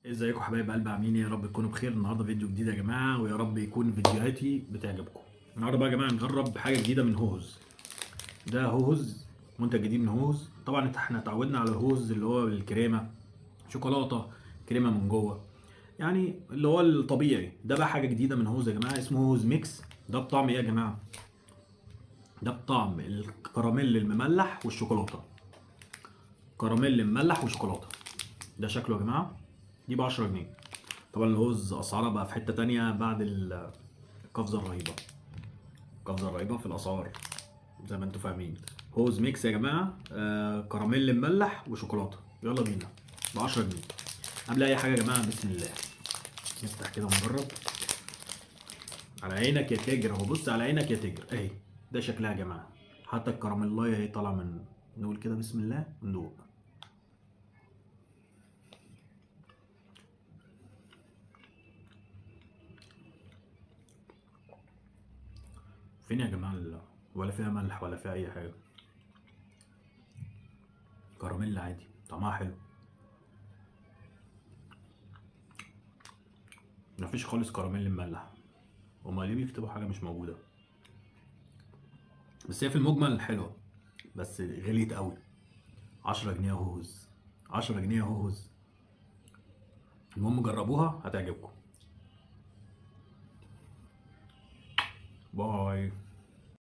ازيكم حبايب قلب، عاملين ايه؟ يا رب تكونوا بخير. النهارده فيديو جديد يا جماعه، ويا رب يكون فيديوهاتي بتعجبكم. النهارده بقى يا جماعه نجرب حاجه جديده من هوز. ده هوز، منتج جديد من هوز. طبعا احنا اتعودنا على الهوز اللي هو الكريمه، شوكولاته، كريمه من جوه، يعني اللي هو الطبيعي. ده بقى حاجه جديده من هوز يا جماعه، اسمه هوز ميكس. ده بطعم ايه يا جماعه؟ ده بطعم الكراميل المملح والشوكولاته. كراميل مملح وشوكولاته. ده شكله يا جماعه. دي ب 10 جنيه. طبعا الهوز اسعارها بقى في حته تانية بعد القفزه الرهيبه. القفزه الرهيبه في الاسعار زي ما انتم فاهمين. هوز ميكس يا جماعه، كراميل مملح وشوكولاته. يلا بينا. ب 10 جنيه. قبل اي حاجه يا جماعه بسم الله. نفتح كده ونجرب. على عينك يا تاجر اهو، بص على عينك يا تاجر اهي. ده شكلها يا جماعه. حتى الكراميلايه اهي طالعه من. نقول كده بسم الله وندوق. فين يا جماعه ولا فيها ملح ولا فيها اي حاجه. كراميل عادي، طعمها حلو. مفيش خالص كراميل مملح. هما ليه بيكتبوا حاجه مش موجوده؟ بس هي في المجمل حلوه، بس غليت قوي. 10 جنيه هوز. 10 جنيه هوز. المهم جربوها هتعجبكم. باي.